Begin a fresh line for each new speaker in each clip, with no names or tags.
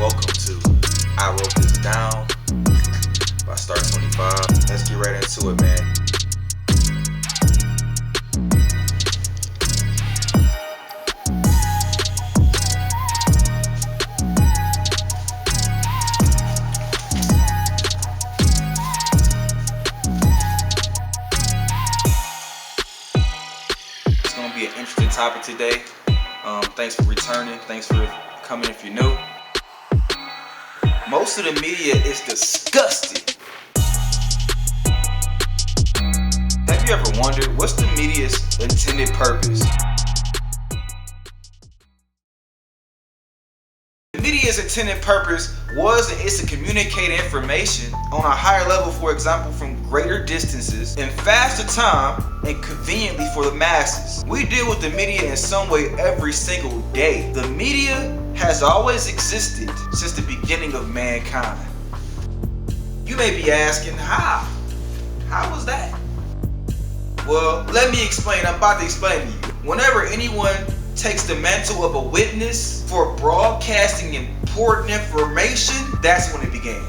Welcome to I Wrote This Down by Star 25. Let's get right into it, man. It's going to be an interesting topic today. Thanks for returning. Thanks for coming if you're new. Most of the media is disgusting. Have you ever wondered what's the media's intended purpose? The media's intended purpose was and is to communicate information on a higher level, for example, from greater distances in faster time and conveniently for the masses. We deal with the media in some way every single day. The media has always existed since the beginning of mankind. You may be asking, how? How was that? Well, let me explain. I'm about to explain to you. Whenever anyone takes the mantle of a witness for broadcasting important information, that's when it began.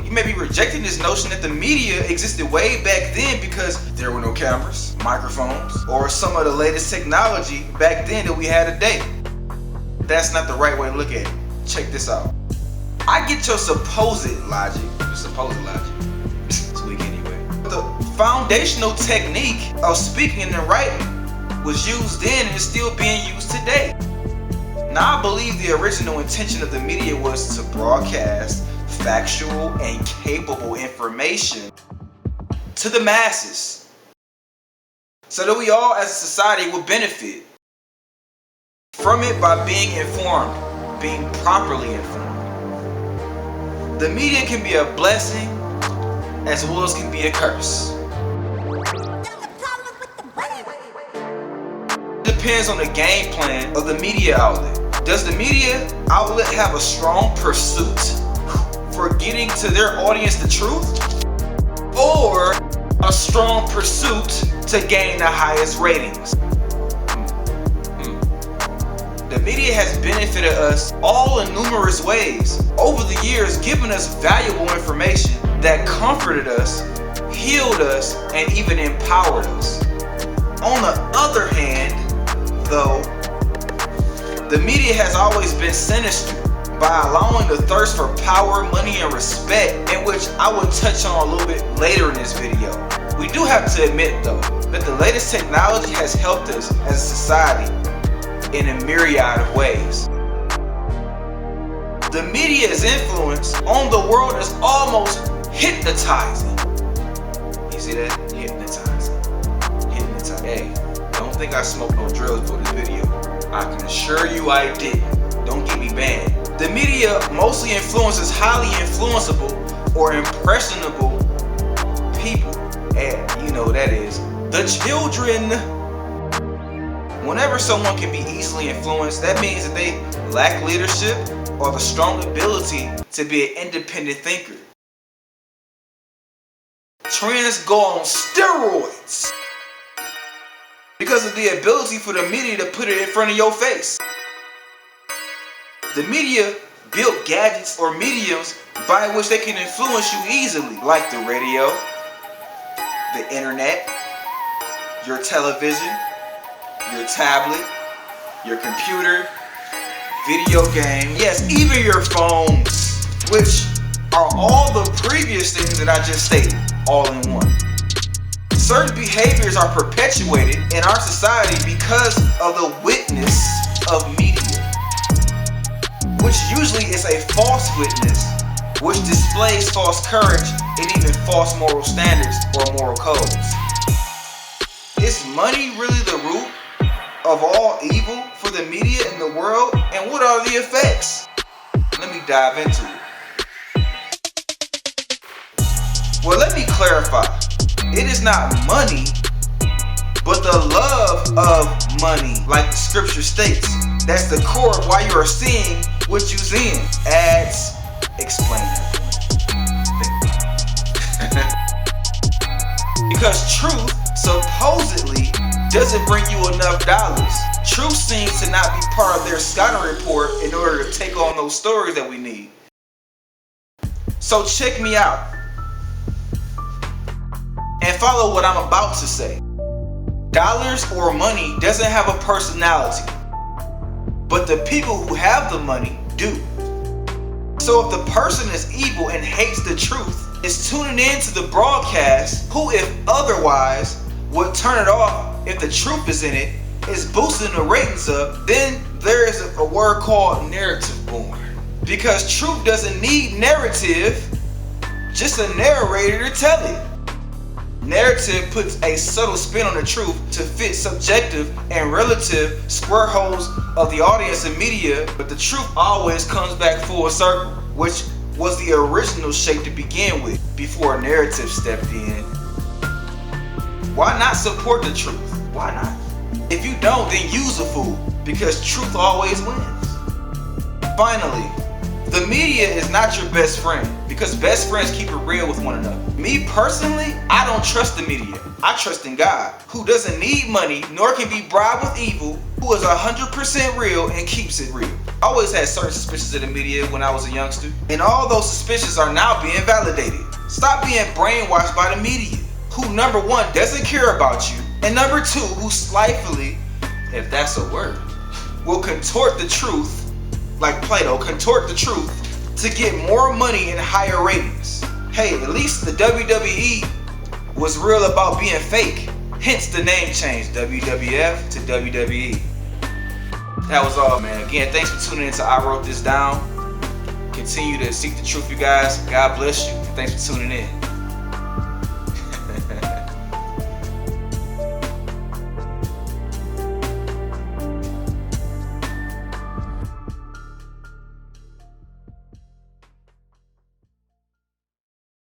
You may be rejecting this notion that the media existed way back then because there were no cameras, microphones, or some of the latest technology back then that we had today. That's not the right way to look at it. Check this out. I get your supposed logic. It's weak anyway. The foundational technique of speaking and writing was used then and is still being used today. Now I believe the original intention of the media was to broadcast factual and capable information to the masses so that we all as a society would benefit from it by being informed, being properly informed. The media can be a blessing as well as can be a curse. Depends on the game plan of the media outlet. Does the media outlet have a strong pursuit for getting to their audience the truth, or a strong pursuit to gain the highest ratings? The media has benefited us all in numerous ways over the years, giving us valuable information that comforted us, healed us, and even empowered us. On the other hand, though, the media has always been sinister by allowing the thirst for power, money, and respect, in which I will touch on a little bit later in this video. We do have to admit, though, that the latest technology has helped us as a society in a myriad of ways. The media's influence on the world is almost hypnotizing. You see that? Hypnotizing. Hey, don't think I smoked no drills for this video. I can assure you I didn't. Don't get me banned. The media mostly influences highly influenceable or impressionable people. And you know who that is. The children. Whenever someone can be easily influenced, that means that they lack leadership or the strong ability to be an independent thinker. Trends go on steroids because of the ability for the media to put it in front of your face. The media built gadgets or mediums by which they can influence you easily, like the radio, the internet, your television, your tablet, your computer, video game, yes, even your phones, which are all the previous things that I just stated, all in one. Certain behaviors are perpetuated in our society because of the witness of media, which usually is a false witness, which displays false courage and even false moral standards or moral codes. Is money really the root of all evil for the media in the world? And what are the effects? Let me dive into it. Well, let me clarify. It is not money, but the love of money, like the scripture states. That's the core of why you are seeing what you're seeing. Ads explain that. Because truth supposedly doesn't bring you enough dollars. Truth seems to not be part of their scouting report in order to take on those stories that we need. So check me out and follow what I'm about to say. Dollars or money doesn't have a personality, but the people who have the money do. So if the person is evil and hates the truth, is tuning in to the broadcast, who if otherwise would turn it off if the truth is in it, is boosting the ratings up, then there is a word called narrative born. Because truth doesn't need narrative, just a narrator to tell it. Narrative puts a subtle spin on the truth to fit subjective and relative square holes of the audience and media, but the truth always comes back full circle, which was the original shape to begin with before narrative stepped in. Why not support the truth? Why not? If you don't, then use a fool, because truth always wins. Finally, the media is not your best friend, because best friends keep it real with one another. Me personally, I don't trust the media. I trust in God, who doesn't need money nor can be bribed with evil, who is 100% real and keeps it real. I always had certain suspicions of the media when I was a youngster, and all those suspicions are now being validated. Stop being brainwashed by the media, who number one doesn't care about you, and number two, who slyly, if that's a word, will contort the truth, like Plato, contort the truth to get more money and higher ratings. Hey, at least the WWE was real about being fake. Hence the name change, WWF to WWE. That was all, man. Again, thanks for tuning in to I Wrote This Down. Continue to seek the truth, you guys. God bless you. Thanks for tuning in.